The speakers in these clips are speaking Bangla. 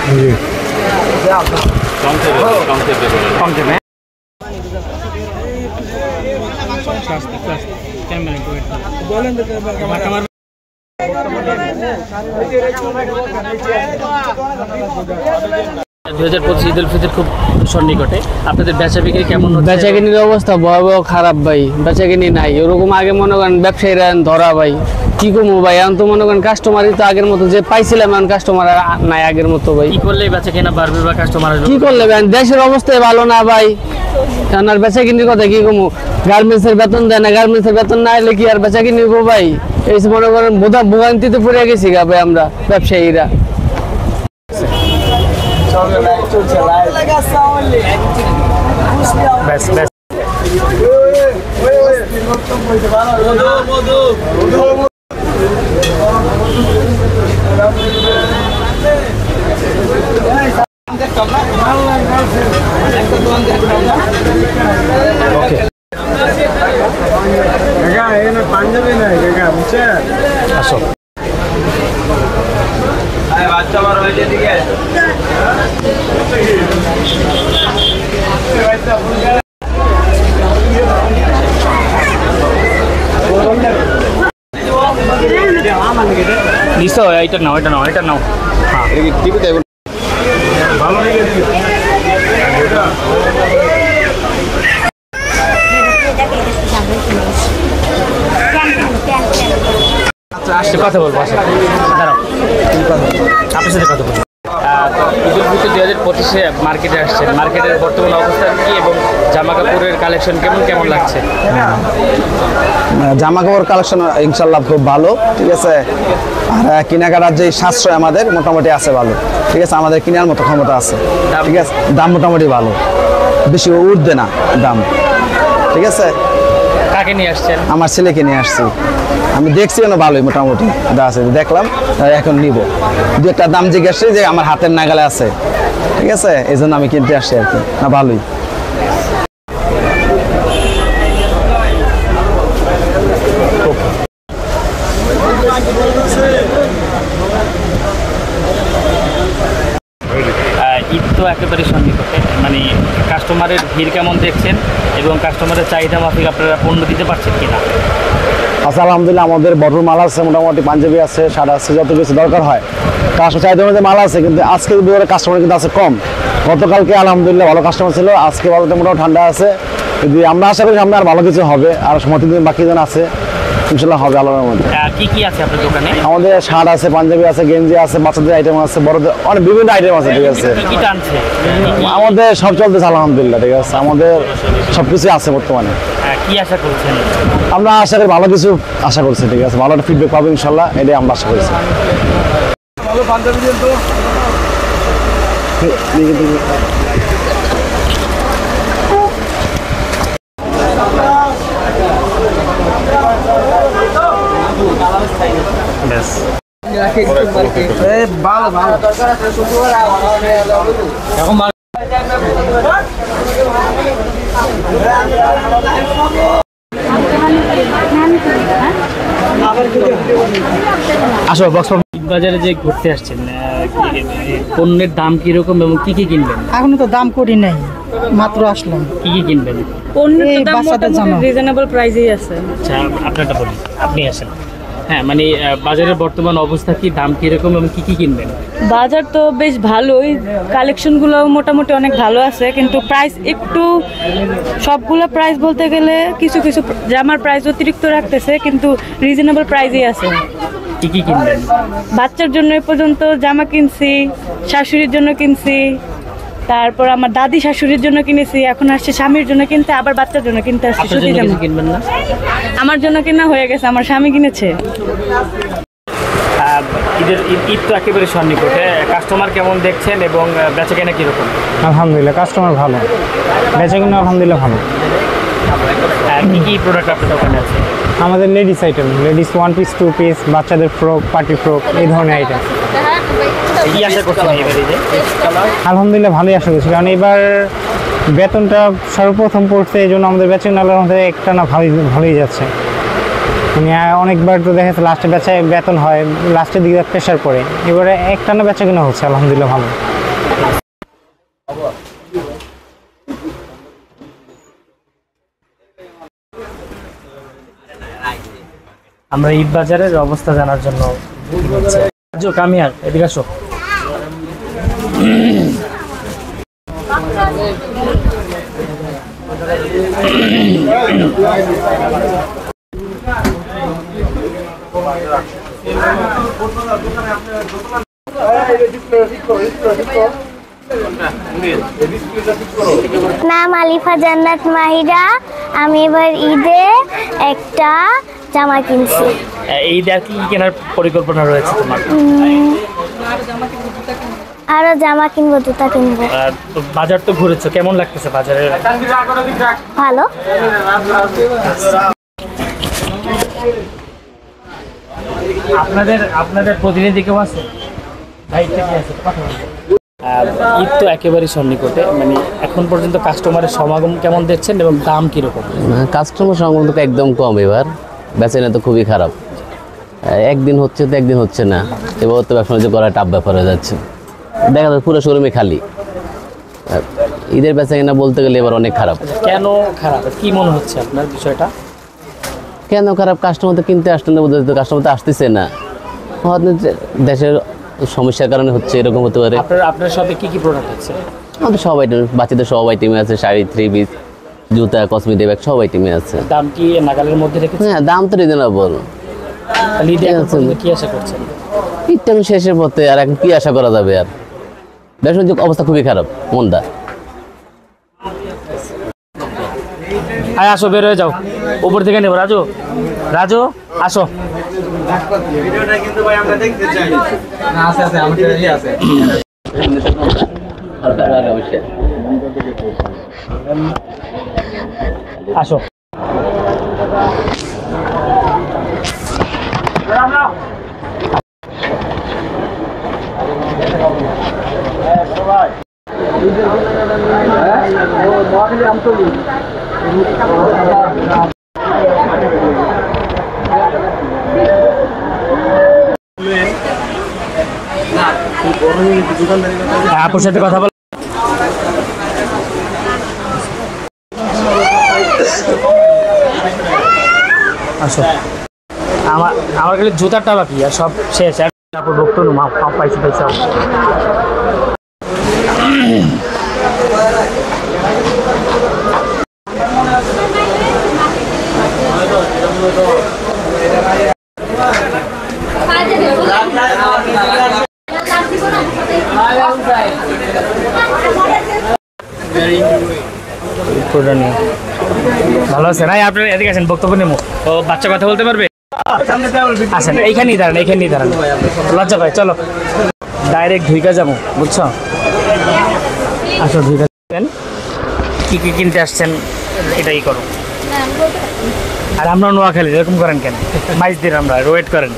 ঈদ উল ফিতর খুব সন্নিকটে, আপনাদের বেচা বিক্রি কেমন? বেচা কিনির অবস্থা ভয়াবহ খারাপ ভাই, বেচা কিনি নাই ওরকম। আগে মনে করেন ব্যবসায়ীরা ধরা ভাই, কি করবো ভাই, এখন তো মনে করেন কাস্টমারই তো আগের মতো যে পাইছিলাম এখন কাস্টমার নাই আগের মতো ভাই। কি করলে বেচা কেনা বাড়বে বা কাস্টমার আসবে? কি করলে ভাই, দেশের অবস্থায় ভালো না ভাই, আর বেচা কিনির কথা কি কমু, গার্মেন্টসের বেতন দেয় না, গার্মেন্টসের বেতন না এলে কি আর বেচা কিনিব ভাই? এই মনে করেন ভোগান্তিতে পড়ে গেছি গা ভাই আমরা ব্যবসায়ীরা। পাঞ্জাবি নাই বুঝছেন? আসো বাচ্চা বড় হয়ে দিকে নিছো, এটা নাও, এটা নাও, এটা নাও। হ্যাঁ, টিভিতে ভালো হয়ে গেছে। কথা বলবো, দাঁড়াও আপনার সাথে কথা বলবো। ঈদ উল ফিতর 2025-এ মার্কেটে আসছেন, মার্কেটের বর্তমান অবস্থান কি এবং জামা কাপড়ের কালেকশন কেমন লাগছে? জামা কাপড় কালেকশন ইনশাল্লাহ খুব ভালো, ঠিক আছে। আর কেনাকাটার যে সাশ্রয় আমাদের মোটামুটি আছে ভালো, ঠিক আছে। আমাদের কেনার মতো ক্ষমতা আছে, ঠিক আছে। দাম মোটামুটি ভালো, বেশি উঠবে না দাম, ঠিক আছে। কাকে নিয়ে আসছেন? আমার ছেলেকে নিয়ে আসছি। আমি দেখছি কেন ভালোই মোটামুটি আছে, দেখলাম এখন নিব। দু একটা দাম জিজ্ঞাসা যে আমার হাতের নাগালে আছে, ঠিক আছে, এই জন্য আমি কিনতে আসছি আর কি। না ভালোই। ঈদ তো একেবারে সন্নিকটে, মানে কাস্টমারের ভিড় কেমন দেখছেন এবং কাস্টমারের চাহিদা মাফিক আপনারা পণ্য দিতে পারছেন কিনা? আচ্ছা, আলহামদুলিল্লাহ আমাদের বড় মাল আছে, মোটামুটি পাঞ্জাবি আছে, শার্ট আছে, যত কিছু দরকার হয় কাস্টমার চাহিদা অনুযায়ী মাল আছে। কিন্তু আজকে কাস্টমার কিন্তু আছে কম। গতকালকে আলহামদুলিল্লাহ ভালো কাস্টমার ছিল, আজকে বলতে মোটামুটি ঠান্ডা আছে। যদি আমরা আশা করি সামনে আর ভালো কিছু হবে, আর সময় বাকি জন আছে, ইনশাল্লাহ হবে আল্লাহর মধ্যে। কি কি আছে আপনার দোকানে? আমাদের শার্ট আছে, পাঞ্জাবি আছে, গেঞ্জি আছে, বাচ্চাদের আইটেম আছে, বড়দের অনেক বিভিন্ন আইটেম আছে, ঠিক আছে। আমাদের সব চলতেছে আলহামদুলিল্লাহ, ঠিক আছে। আমাদের সবকিছু আছে বর্তমানে। কি আশা করছেন? আমরা আশা করি ভালো কিছু আশা করছি, ঠিক আছে। ভালো একটা ফিডব্যাক পাবো ইনশাল্লাহ, এটাই আমরা আশা করছি। আসো বাজারে যে ঘুরতে আসছেন, পণ্যের দাম কিরকম এবং কি কি কিনবেন? এখনো তো দাম করি নাই, মাত্র আসলাম। কি কি কিনবেন? পণ্যের দাম মোটামুটি রিজনেবল প্রাইসেই আছে। আচ্ছা, আপনারটা বলুন, আপনি আসেন। হ্যাঁ, মানে বাজারের বর্তমান অবস্থা কি, দাম কিরকম এবং কি কি কিনবেন? বাজার তো বেশ ভালোই, কালেকশনগুলো মোটামুটি অনেক ভালো আছে, কিন্তু প্রাইস একটু, সবগুলো প্রাইস বলতে গেলে কিছু কিছু জামার প্রাইস অতিরিক্ত রাখতেছে, কিন্তু রিজনেবল প্রাইসই আছে। কি কি কিনবেন? বাচ্চার জন্য এ পর্যন্ত জামা কিনছি, শাশুড়ির জন্য কিনছি, তারপর আমার দাদি শাশুড়ির জন্য কিনেছি, এখন আসছে স্বামীর জন্য কিনতে, আবার বাচ্চার জন্য কিনতে আসছে। সুতি জামা কিনবেন না? আমার জন্য কেনা হয়ে গেছে, আমার স্বামী কিনেছে। ঈদ তো একেবারে সন্নিকটে, কাস্টমার কেমন দেখছেন এবং বেচাকেনা কিরকম? আলহামদুলিল্লাহ কাস্টমার ভালো, বেচাকেনা আলহামদুলিল্লাহ ভালো। কি কি প্রোডাক্ট আপনার দোকানে আছে? আমাদের ladies item, ladies 1 piece 2 piece, বাচ্চাদের ফ্রক, পার্টি ফ্রক, এই ধরনের আইটেম। কি আশা করছেন এবারে? আলহামদুলিল্লাহ ভালোই আশা করছি, কারণ এবার বেতনটা সর্বপ্রথম পড়ছে, এই জন্য আমাদের বেচাকেনা আমাদের একটা না ভালোই যাচ্ছে। মানে অনেকবার তো দেখা যাচ্ছে লাস্টে বেতন হয়, লাস্টের দিকে প্রেশার পড়ে, এবারে একটা না বেচাকেনা হচ্ছে আলহামদুলিল্লাহ ভালো। আমরা ঈদ বাজারের অবস্থা জানার জন্য কামিয়ার এদিকে আসো। নাম আলিফা জান্নাত মাহিরা। আমি এবার ঈদে একটা জামা কিনছি। ঈদে আর কি কেনার পরিকল্পনা রয়েছে তোমার? আরো জামা কিনবো, জুতা কিনবো। তো বাজার তো ঘুরেছো, কেমন লাগতেছে বাজারে? ভালো। আপনাদের প্রতিনিধি কেউ আছে? ঈদ তো একেবারেই সন্নিকটে, মানে এখন পর্যন্ত কাস্টমারের সমাগম কেমন দেখছেন এবং দাম কিরকম? কাস্টমার সমাগম তো একদম কম, এবার বেচাকেনা তো খুবই খারাপ। একদিন হচ্ছে তো একদিন হচ্ছে না, এবার তো ব্যবসা বাণিজ্য করা টাফ ব্যাপার হয়ে যাচ্ছে। দেখা যাচ্ছে পুরো শোরুমে খালি। ঈদের বেচাকেনা বলতে গেলে এবার অনেক খারাপ। কেন খারাপ, কি মনে হচ্ছে আপনার বিষয়টা? কেন খারাপ? কাস্টমার তো কিনতে আসতে না, বোঝা যেত কাস্টমার তো আসতেছে না। হয়তো দেশের সমস্যার কারণে হচ্ছে, এরকম হতে পারে। আপনার সাথে কি কি প্রোডাক্ট আছে? আমাদের সব আইটেম, বাচ্চাদের সব আইটেমে আছে, শাড়ি, থ্রি পিস, জুতা, কসমেটিক ব্যাগ সব আইটেমে আছে। দাম কি নাগালের মধ্যে রেখেছেন? হ্যাঁ, দাম তো রিজনেবল। কি আশা করছেন? ঈদটা শেষের পথে, আর এখন কি আশা করা যাবে? আর ব্যবসা বাণিজ্য অবস্থা খুবই খারাপ, মন্দা। আয় আসো, বের হয়ে যাও, উপর থেকে নেবো। রাজু, রাজু আসো। ভিডিওটা কিন্তু ভাই আমরা দেখতে চাই। না আছে আছে, আমার চ্যানেলই আছে। আসো। আপুর সাথে কথা বল। আসো। আমার কাছে জুতারটা বাকি, আর সব শেষ। তারপর ভক্ত পাইছি পাইছি। ভালো আছেন? আপনার এদিকে আসেন, বক্তব্য নেব। ও বাচ্চা কথা বলতে পারবে? আসেন, এইখানেই দাঁড়ান, এইখানেই দাঁড়ান। লজ্জা পাই, চলো ডাইরেক্ট ধুইকা যাবো, বুঝছো? আসো, ধুইকা যাবেন। কি কি কিনতে আসছেন এটাই করো। আর আমরা নোয়াখালী, এরকম করেন কেন? 22 দিন আমরা ওয়েট করেন।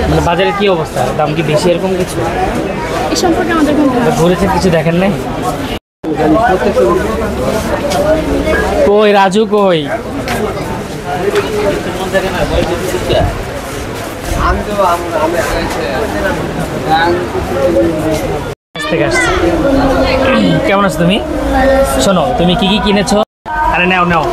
মানে বাজারে কি অবস্থা, দাম কি বেশি, এরকম কিছু এই সম্পর্কে আমাদের ঘুরেছেন, কিছু দেখেন নাই? কই রাজু, কই? কেমন আছো তুমি? শোনো, তুমি কি কি কিনেছো? আরে নাও নাও।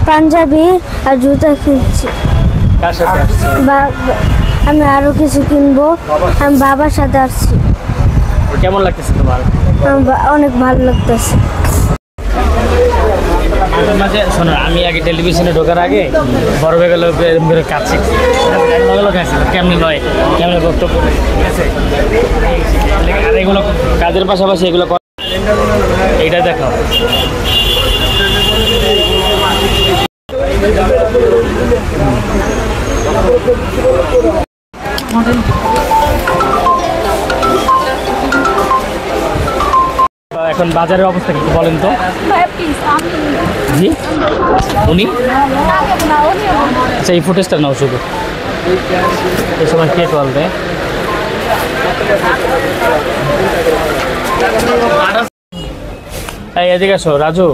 পাঞ্জাবি আর জুতা কিনছি। কার সাথে আসছো? আমি আরো কিছু কিনবো। আমি বাবার সাথে আসছি। কেমন লাগতেছে তোমার? অনেক ভালো লাগতেছে। মাঝে শোনো, আমি আগে টেলিভিশনে ঢোকার আগে বড় হয়ে গেল কাছে কেমনি নয়, কেমন বক্তব্য, ঠিক আছে? আর এগুলো কাজের পাশাপাশি এগুলো এইটা দেখাও। এখন বাজারের অবস্থা কি বলেন তো? জি, উনি আচ্ছা, এই ফুটেজটা নাও শুধু। এই সময় কে বলবে? এই এদিকে আসো রাজু।